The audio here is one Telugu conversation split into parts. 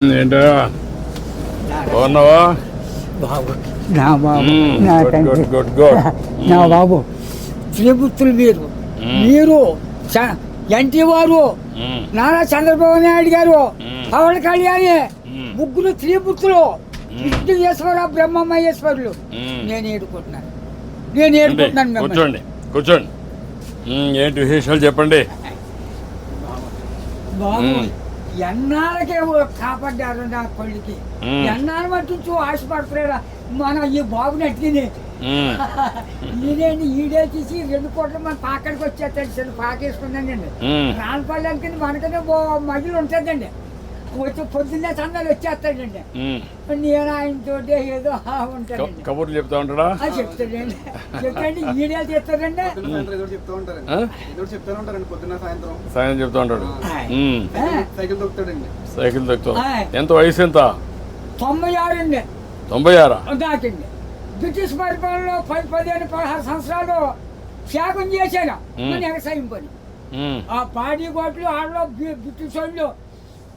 ఏంటో బాగున్నావా బాబు నా బాబు నా తండ్రి గుడ్ గుడ్ నా బాబు శ్రీపుత్రులు మీరు ఎన్టీ వారు నారా చంద్రబాబు నాయుడు గారు పవన్ కళ్యాణి ముగ్గురు శ్రీపుత్రులు విష్ణుయేశ్వర బ్రహ్మమహేశ్వరులు నేను ఏడుకుంటున్నాను కూర్చోండి కూర్చోండి ఏంటి విశేషాలు చెప్పండి బాబు ఎన్నాళ్ళకే కాపాడ్డారు నా కొడుకి ఎన్నాళ్ళ మట్టు ఆశపడుతున్నారా మన ఈ బాబుని అట్టిని ఈడేంటి ఈడే తీసి 2 కోట్ల మన పాకడికి వచ్చేస్తాడు సరే పాకేసుకున్నానండి రాన్పల్లెకి మనకనే మహిళ ఉంటుందండి వచ్చి పొద్దున్నే సందాలు వచ్చేస్తాడండి నేను ఆయనతో ఏదో ఉంటానండి కబుర్లు చెప్తా ఉంటాడా చెప్తాడండి చెప్తాండి ఈడే తీస్తాడండి సాయం చెప్తా ఉంటాడు సైకిల్ తొక్కుతా ఎంత వయసు ఎంత 96 అండి 96 దాకండి బ్రిటిష్ పరిపాలనలో 15-16 సంవత్సరాలు త్యాగం చేశాను మన వ్యవసాయం పని ఆ పాడి గోట్లు వాళ్ళలో బ్రిటిష్ వాళ్ళు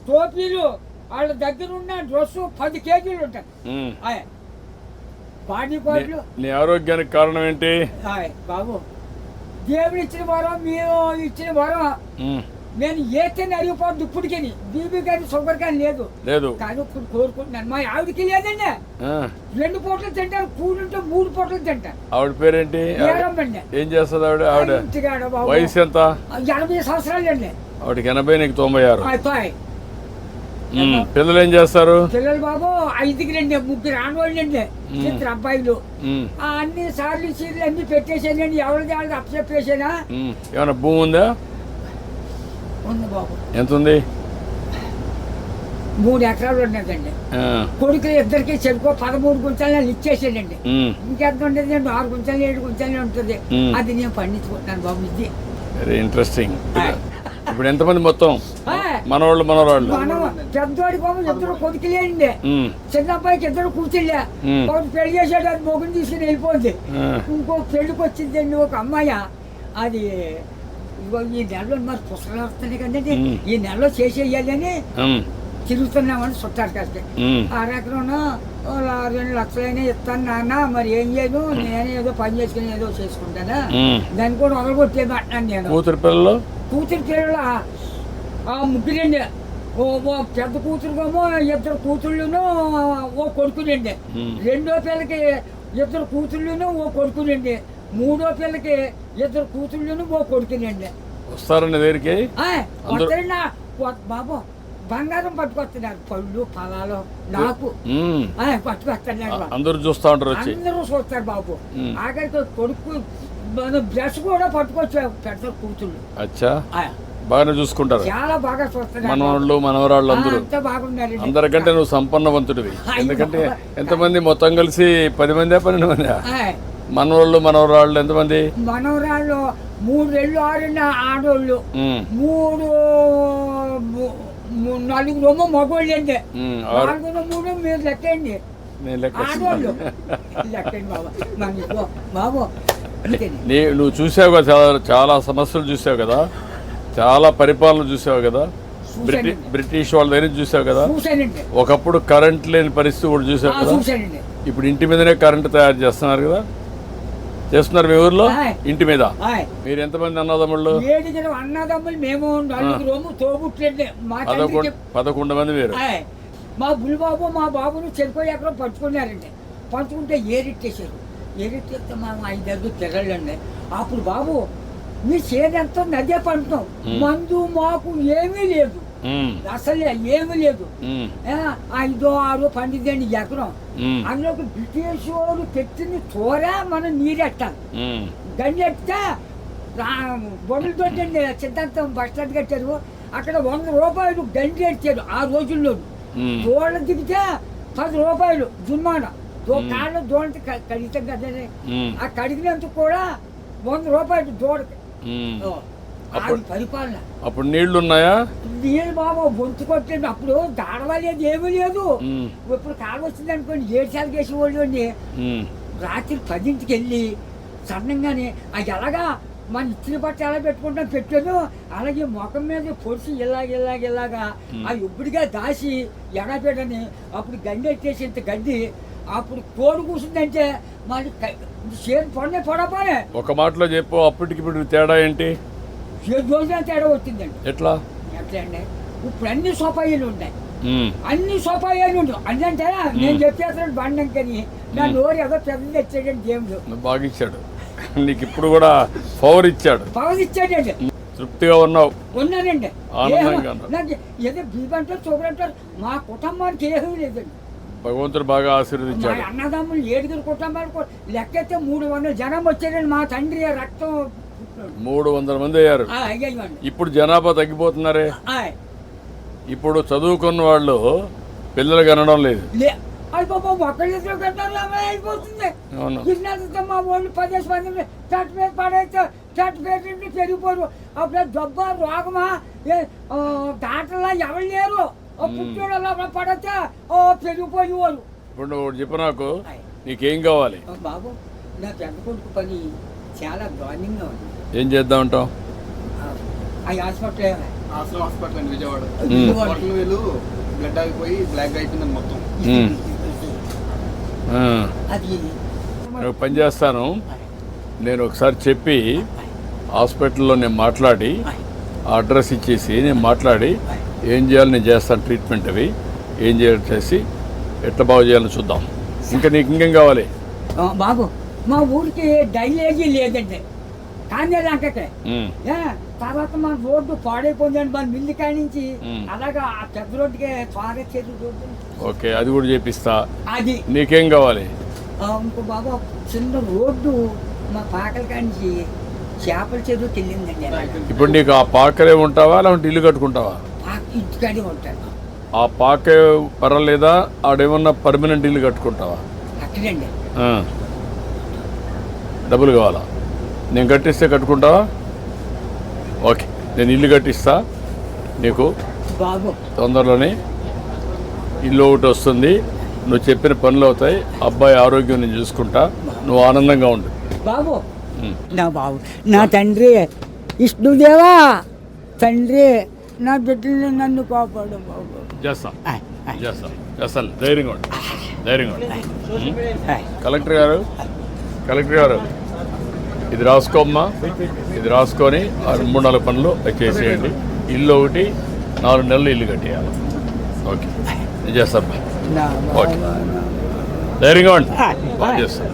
టోపీలు వాళ్ళ దగ్గర ఉన్న డ్రెస్సు 10 కేజీలు ఉంటాయి పాడి గోట్లు. నీ ఆరోగ్యానికి కారణం ఏంటి బాబు దేవుడు ఇచ్చిన వరం మీరు ఇచ్చిన వరం నేను ఏతని అరిగిపోద్దు ఇప్పటికి బీబీ కానీ షుగర్ కానీ లేదు కానీ ఇప్పుడు కోరుకుంటున్నాను మా ఆవిడకి లేదండి 2 పూటలు తింటారు కూడుంటే 3 పూటలు తింటారు. ఆవిడ పేరేంటి ఏం చేస్తుంది ఆవిడ వయసు ఎంత 80 సంవత్సరాలు అండి ఆవిడకి 80 నీకు 96 పిల్లలు ఏం చేస్తారు పిల్లలు బాబు 5కి 3 ఆడవాళ్ళు అండి 2 అబ్బాయిలు అన్ని సార్లు సీర్లు అన్ని పెట్టేసానండి ఎవరిది వాళ్ళకి అప్పచెప్పేసానా ఏమన్నా భూమి ఉందా ఉంది బాబు ఎంత ఉంది 3 ఎకరాలు ఉన్నదండి కొడుకులు ఇద్దరికి చెరుకో 13 గుంటలు ఇచ్చేసానండి ఇంకెంత ఉండేది 6 గుంటలు 7 గుంటలు ఉంటుంది అది నేను పండించుకుంటున్నాను బాబు ఇది వెరీ ఇంట్రెస్టింగ్ ఇప్పుడు ఎంతమంది మొత్తం మనవాళ్ళు మనవరాళ్ళు పెద్దవాడి బాబు 2 కొడుకులేండి చిన్న అబ్బాయికి 2 కూతుళ్ళే ఒకటి పెళ్లి చేసాడు అది మొగుని తీసుకుని వెళ్ళిపోయింది ఇంకో పెళ్లికి వచ్చిందండి ఒక అమ్మాయి అది ఈ నెలలో మరి పుస్తకాలు వస్తున్నాయి కదండి ఈ నెలలో చేసేయాలని తిరుగుతున్నామని చుట్టారు కలిసి 6 ఎకరం 2 లక్షలైనా ఇస్తాను నాన్న మరి ఏం చేయను నేనే ఏదో పని చేసుకుని ఏదో చేసుకుంటానా దాన్ని కూడా వదలగొట్టేది అంటున్నాను నేను. కూతురు పిల్లలు ముగ్గురండి ఓ పెద్ద కూతురుకేమో 2 కూతుళ్ళును ఓ కొడుకునండి రెండో పిల్లకి 2 కూతుళ్ళును ఓ కొడుకునండి మూడో పిల్లకి 2 కూతుళ్ళును ఓ కొడుకునండి. వస్తారండి దగ్గరికి బాబు బంగారం పట్టుకొస్తున్నారు పళ్ళు ఫలాలు నాకు పట్టుకొస్తున్నారు అందరూ చూస్తా ఉంటారు అందరూ చూస్తారు బాబు ఆఖరికి కొడుకు బ్రష్ కూడా పట్టుకొచ్చారు పెద్ద కూతుళ్ళు బాగానే చూసుకుంటారు చాలా బాగా చూస్తున్నారు మనవాళ్ళు మనవరాళ్ళు అందరూ బాగున్నారు అందరికంటే నువ్వు సంపన్నవంతుడివి ఎందుకంటే ఎంతమంది మొత్తం కలిసి 10 మంది 12 మంది మనవాళ్ళు మనవరాళ్ళు ఎంతమంది మనవరాళ్ళు 3 ఏళ్ళు 6 ఆడోళ్ళు 4 మగోళ్ళు అండి 4 మీరు లెక్కండి ఆడోళ్ళు లెక్కండి బాబు నువ్వు చూసావు కదా చాలా సమస్యలు చూసావు కదా చాలా పరిపాలన చూసావు కదా బ్రిటిష్ వాళ్ళ దగ్గర చూసావు కదా ఒకప్పుడు కరెంట్ లేని పరిస్థితి కూడా చూసావు కదా ఇప్పుడు ఇంటి మీదనే కరెంట్ తయారు చేస్తున్నారు కదా చేస్తున్నారు మీ ఊర్లో ఇంటి మీద మీరు ఎంతమంది అన్నదమ్ముళ్ళు 7 అన్నదమ్ములు మేము 11 మంది మీరు మా బుల్బాబు మా బాబును చెరుకు ఎకరం పంచుకున్నారండి పంచుకుంటే ఏరిట్టేశారు ఏరిట్టేస్తే మా 5 పిల్లలండి అప్పుడు బాబు మీ చేనంతా నదే పంటున్నాం మందు మాకు ఏమీ లేదు అసలే ఏమీ లేదు 5-6 పండిద్దండి ఎకరం అందులోకి బ్రిటిష్ వాళ్ళు పెట్టిన చోర మనం నీరెట్టాలి గండెట్టే బొండలతో సిద్ధాంతం బస్ స్టాండ్ కట్టారు అక్కడ 100 రూపాయలు గండి ఎట్టారు ఆ రోజుల్లో దోళ్ళ దిగితే 10 రూపాయలు జుర్మానా కాళ్ళు దోళ్ళకి కడిగితాం కదా ఆ కడిగినందుకు కూడా 100 రూపాయలు దోడకి పరిపాలన. అప్పుడు నీళ్లు ఉన్నాయా నీళ్ళు బాబు బొంతు కొట్టండి అప్పుడు దాడవలేదు ఏమీ లేదు ఇప్పుడు కాలం వచ్చింది అనుకోండి 7 సార్లు చేసేవాళ్ళు అండి రాత్రి 10ంటికి వెళ్ళి సన్నంగానే అది ఎలాగా మన ఇచ్చిన బట్ట ఎలా పెట్టుకుంటాం పెట్టాను, అలాగే ముఖం మీద పొడిచి ఇలాగా ఆ ఇప్పుడుగా దాసి ఎడబెట్టని అప్పుడు గండి ఎట్టేసి ఇంత గడ్డి అప్పుడు తోడు కూర్చుందంటే మరి చేతి పొడపోనే. ఒక మాటలో చెప్పు, అప్పటికి ఇప్పుడు తేడా ఏంటి? 7 రోజుల తేడా వచ్చిందండి. ఎట్లా అండి ఇప్పుడు అన్ని సోపాయిలు ఉంటాయి, అన్ని సోపాయిలు ఉంటాయి. అంటే నేను చెప్పేస్తాను బండంకని నా నోరు ఏదో పెద్దది తెచ్చాడండి దేవుడు. బాగా ఇచ్చాడు నీకు, ఇప్పుడు కూడా పవర్ ఇచ్చాడు. ఇచ్చాడండి. తృప్తిగా ఉన్నావు? ఉన్నానండి. ఆనందంగా నాకు ఏదో బీబంటారు చూపడంటారు, మా కుటుంబానికి ఏమీ లేదండి. భగవంతుడు బాగా ఆశీర్వదించాడు. మా అన్నదమ్ములు 7 కుటుంబాలు లెక్కైతే 300 జనం వచ్చారండి. మా తండ్రి రక్తం 300 మంది అయ్యారు. ఇప్పుడు జనాభా తగ్గిపోతున్నారే. ఇప్పుడు చదువుకున్న వాళ్ళు పిల్లలు కనడం లేదు. అయిపోతుంది. మా వాళ్ళు 10 మంది చట్ మీద పడైతే చట్ పేరు పెరిగిపోరు. అప్పుడు జబ్బ రోగమా దాంట్లో ఎవరు లేరు. పుట్టోడు పడితే పెరిగిపోయేవారు. ఇప్పుడు నువ్వు చెప్పు నాకు, నీకేం కావాలి? బాబు నా పెద్ద కొడుకు పని చాలా దారుణంగా ఉంది. ఏం చేద్దామంటావు? హాస్పిటల్ అండి విజయవాడ బ్లడ్ ఆగిపోయి బ్లాక్ అయిపోయింది మొత్తం. నేను పని చేస్తాను, నేను ఒకసారి చెప్పి హాస్పిటల్లో నేను మాట్లాడి అడ్రస్ ఇచ్చేసి నేను మాట్లాడి ఏం చేయాలి నేను చేస్తాను. ట్రీట్మెంట్ అవి ఏం చేయాలి చేసి ఎట్లా బాగు చేయాలని చూద్దాం. ఇంకా నీకు ఇంకేం కావాలి? బాబు మా ఊరికి డ్రైనేజీ లేదండి, కానీ లంకకే. తర్వాత మన రోడ్డు పాడైపోయిందండి, మన మిల్లి కాడి నుంచి అలాగా ఆ పెద్ద రోడ్డుకి త్వరగా చేతులు రోడ్డు. ఓకే, అది కూడా చేపిస్తా. అది నీకేం కావాలి? ఇంకో బాబు చిన్న రోడ్డు మా పాకల కాడి నుంచి చేపల చెరువుకి వెళ్ళిందండి. ఇప్పుడు నీకు ఆ పాకలే ఉంటావా లేకుంటే ఇల్లు కట్టుకుంటావా? ఇంటికాడే ఉంటాను. ఆ పాకే పర్వాలేదా? ఆడేమన్నా పర్మనెంట్ ఇల్లు కట్టుకుంటావా? అక్కడండి. డబ్బులు కావాలా? నేను కట్టిస్తే కట్టుకుంటావా? ఓకే, నేను ఇల్లు కట్టిస్తా నీకు. బాబు తొందరలోనే ఇల్లు ఒకటి వస్తుంది, నువ్వు చెప్పిన పనులు అవుతాయి, అబ్బాయి ఆరోగ్యం నేను చూసుకుంటా, నువ్వు ఆనందంగా ఉండు. బాబు నా బాబు నా తండ్రి విష్ణుదేవా, తండ్రి నా బిడ్డల్ని నన్ను కాపాడు బాబు. చేస్తాను ధైర్యంగా ఉండు, ధైర్యంగా ఉండు. కలెక్టర్ గారు ఇది రాసుకోమ్మా, ఇది రాసుకొని 3-4 పనులు చేసేయండి. ఇల్లు ఒకటి 4 నెలలు ఇల్లు కట్టేయాలి. ఓకే, నేను చేస్తాను. ఓకే, ధైర్యంగా ఉండి చేస్తాను.